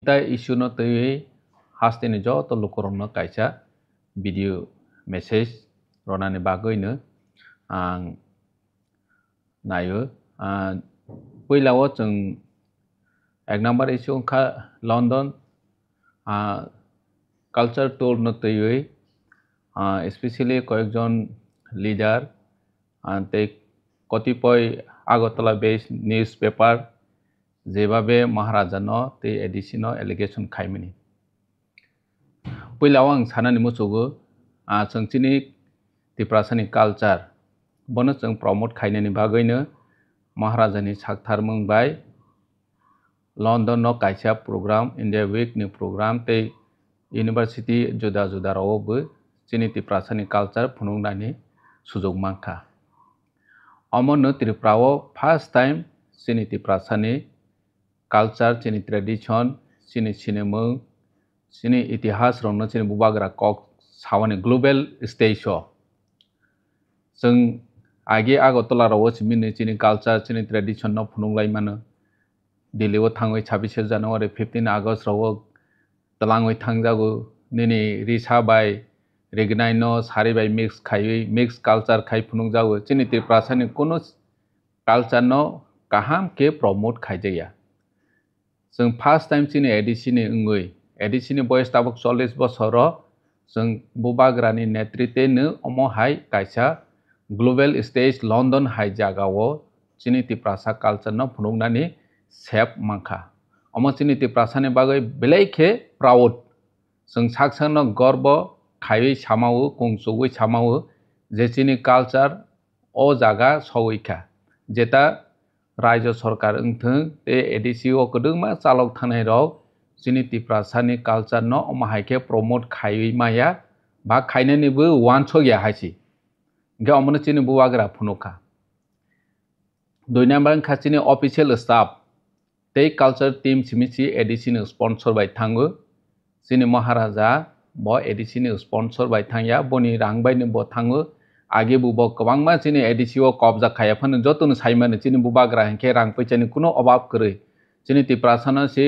ita issue no tui hastini jo to lukorong no kaisa video message ronani bagoi no ang nayo puilao chung ek number issue kha London culture tour no tui especially koyekjon leader ante kotipoi Agartala based newspaper jebabe Maharaja no te additional allegation khaimani puilao ang sanani musugo chungchini tiprasani culture bono chung promote khainani bagoino Maharaja ni sakthar mungbai London no kaisa program India week ni program te university juda juda rawobo chini tiprasani culture phunungnani sujog mangkha Omono Triprao first time chini tiprasani culture chini tradition chini cinema chini itihas rongno chini bubagra kok sawani global stage o jeng age Agartala rawo chimini chini culture chini tradition no phununglai mano Delhi o thangoi 26 January 15 August rawo talangoi thangjago nini risa bai regnai no sari bai mix culture khai phunungjago chini tiprasani kono culture no kaham ke promote khaijaya jeng first time chini edisini ungoi edisini boys tabok 40 bochoro jeng bubagrani netritwe no omo hai kaisa global stage London hai jagao chini tiprasa culture no phunungnani sep mangkha omo chini tiprasani bagai belaikhe proud jeng saksan no gorbo khaiwi samao kongchugui samao je chini culture o jaga sawoikha jeta Raja Sarkar wngthong te ADC o kwdungma chalok thanai rok chini tiprasani culture no omahaike promote khaiwi maya ba khainani bo wansogya haisi ge omono chini buwagra phunukha 2 number kha chini official staff te culture team chimichi ADC ni sponsor bai thango chini Maharaja bo ADC ni sponsor bai thangya boni rang bai ni bo thango age bu bo kwbangma chini ADC o kobja khaya phano jotoni saimani chini bubagra hingke rang paisani kuno obab kwrwi chini tiprasana si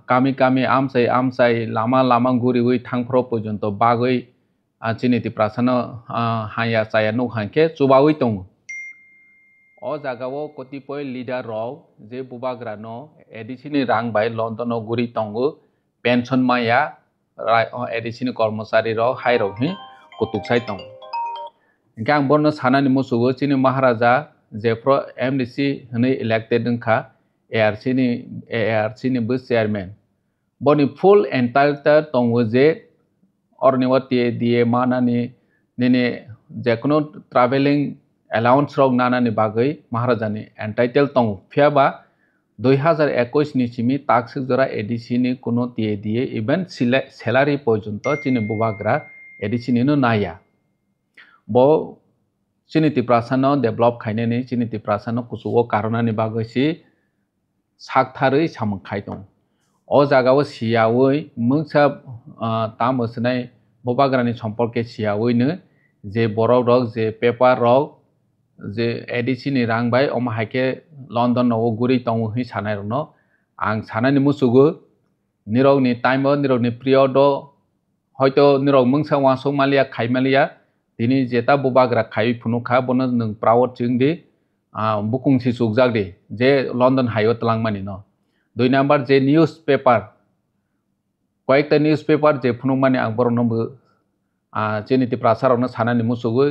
kami kami amsai lama guriwi thangphro porjonto bagoi chini tiprasana haya chaya nuk hangke chubawi tongo o jagao kotipoi leader rok je bubagra no ADC ni rang bai London o guri tongo pension maya ADC ni kormosari rok hai rok hi kutuksai tongo gang borno sanani musugo chini Maharaja jepro MDC hne elected wngkha ARC ni bo chairman boni full entitled tongo je orniwati die manani nini jekono traveling allowance rok nanani bagai Maharaja ni entitled tongo phiaba 2021 ni chimi taksik jora ADC ni kono tie die even salary porjonto chini bubagra ADC ni no naya bo chini tiprasano develop khainani chini tiprasano kusugo karonani bagai si saktharwi samkhai tong o jagao siyawi mungsa tamosnai bubagrani somporke siyawi no je borok rok je paper rok je ADC ni rang bai omahaike London no guri tongo hi sanai rok no ang sanani musugo nirok ni time o nirok ni period o hoito nirok mungsa wasongmalia khaimalia tini jeta bubagra khai phunukha bono nung proud chingdi bukungsi sugjagdi je London hayo tlangmani no 2 number je newspaper koyekta newspaper je phunukmani ang borok no chini tiprasarok no sanani musugo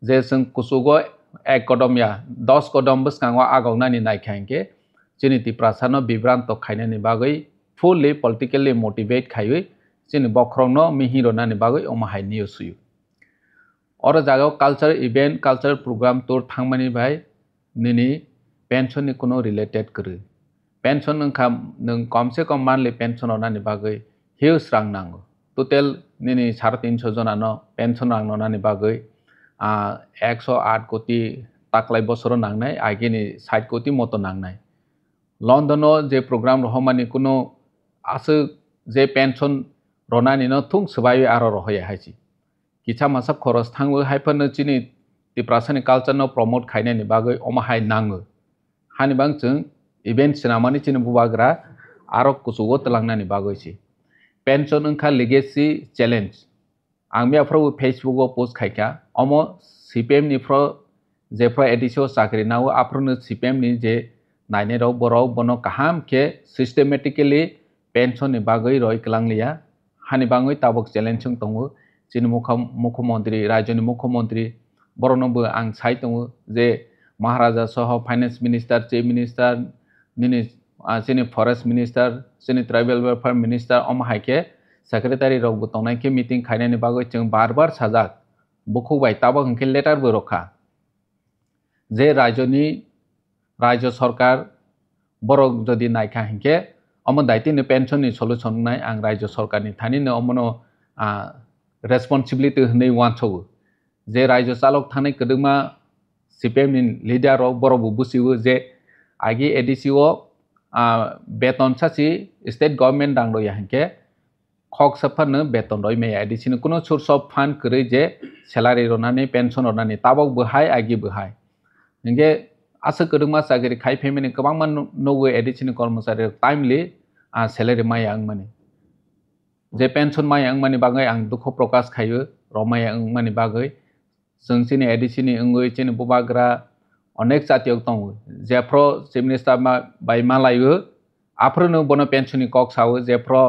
je sung kusugo ek kodom ya 10 kodom bwskango agognani naikhainke chini tiprasano bibranto khainani bagai fully politically motivate khaiwi chini bokrong no mihiro nani bagai omahai news suyu oro jagao culture event culture program tour thangmani bai nini pension ni kono related kru pension wngkha nung komse kom monthly pension onani bagai huge rang nango total nini 350 jona no pension rang nani bagai 108 koti taklai bosoro nangnai agini 60 koti moto nangnai London o je program rohmani kuno asuk je pension ronani no thung sbai aro rohoya haisi kicha masap khoros thangwo haipano chini tiprasani culture no promote khainani bagai omahai nango hani bang chung event sinamani chini bubagra aro kusugo talangnani bagoisi pension ungkha legacy challenge ang miafro Facebook o post khaika omo CPM ni fro je fro edisio sakri nawo afrono CPM ni je naine rok borok bono kaham ke systematically pension ni bagoi roi klanglia hani bangoi tabok challenge chung tongo chini mukhyamantri rajyoni mukhyamantri boronobo ang sai tongo je Maharaja soho finance minister chief minister nini chini forest minister chini tribal welfare minister om haike secretary rok bo tongnai ke meeting khainani bagoi chung barbar sajak bukhukbai tabok hingke letter bo rokha je rajyo sarkar borok jodi naikha hingke omo daiti ni pension ni solution nai ang rajyo sarkar ni thani no omono responsibility hnei wanchogo je rajyo chalok thanai kedungma CPM ni leader rok borok bo busigo je agi ADCO beton sachi state government dang roya hingke khok saphano beton roi me ADC ni kuno source of fund kri je salary ronani pension ronani tabok bahai agi bahai hingke asa kedungma sagiri khai family kabang man nogo ADC ni kormosari timely salary mai ang mani je pension mai ang mani bagai ang dukho prakash khayo romai ang mani bagai जों chini ADC ni ungoi chini bubagra onek jatiyok tongo jefro chief minister bai malayo afrono bono pension ni kok sawo jefro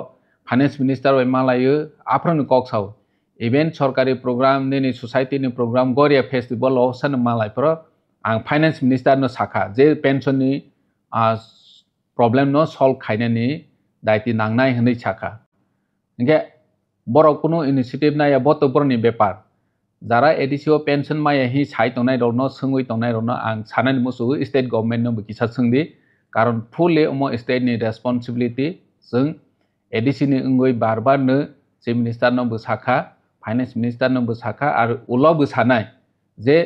finance minister bai malayo afrono kok sawo event sarkari program ni society ni program goria festival o san malai pro ang finance minister no sakha je pension ni problem no solve khaina ni daiti nangnai hnei sakha nge borok kuno initiative na ya boto borni bepar jara ADCO pension mai hi sai tongnai rok no sungui tongnai rok no ang sanani musu state government no bikisa sungdi karon fully omo state ni responsibility jeng ADC ni ungoi barbar no chief minister no busakha finance minister no busakha ar ulo busanai je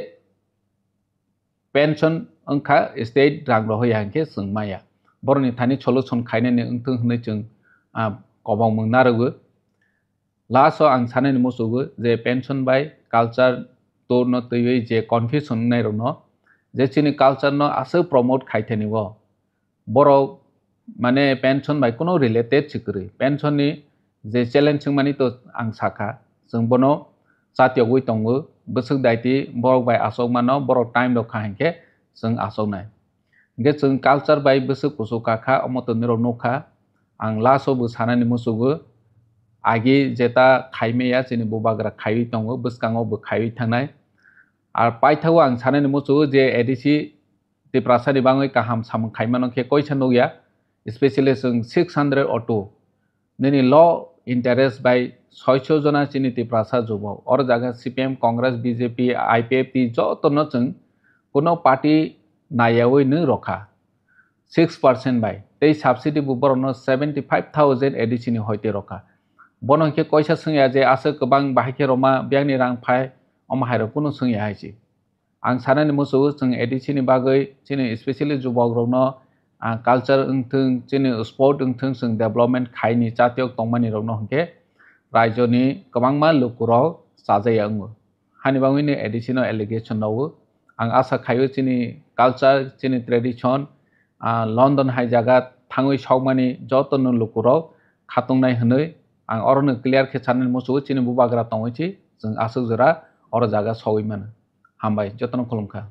pension ongkha state rang ro hoya hangke sungmaya borni thani solution khainani ungthung hnei chung kobong mungnarogo last ang sanani musugo je pension bai culture to no tui je confusion nai ro no je chini culture no ase promote khaithani bo borok mane pension bai kuno related chikri pension ni je challenge mani to ang sakha jeng bono jatiyogui tongo busuk daiti borok bai asok mano borok time ro khahinke jeng asok nai ge jeng culture bai busuk kusuka kha omoto niro nokha ang last bo sanani musugo agi jeta khaimeya chini bubagra khaiwi tongo buskango bo khaiwi thangnai ar paithao ang sanani musu je ADC te prasani bangoi kaham sam khaimano ke koisa nogya especially sung 600 auto nini low interest by 600 jona chini te prasa jobo or jaga CPM Congress BJP IPFP joto no chung kono party nayawoi no rokha 6% by tei subsidy bu borono 75000 ADC ni hoite rokha bono ke koisa sungya je asa kobang bahike roma byangni rang phai omhairo kuno sungya haisi ang sanani musu chung ADC ni bagai chini especially jubok rokno culture ungthung chini sport ungthung sung development khaini jatiyok tongmani rokno hingke rajyo ni kobangma lukurok sajaya ungo hani bangui ni ADC no allegation nawo ang asa khayo chini culture chini tradition London hai jaga thangoi sokmani joto no lukurok khatungnai hnoi ang orono clear ke channel musu chini bubagra tongoichi jeng asuk jora oro jaga sogoi mano hambai jotono khulumkha।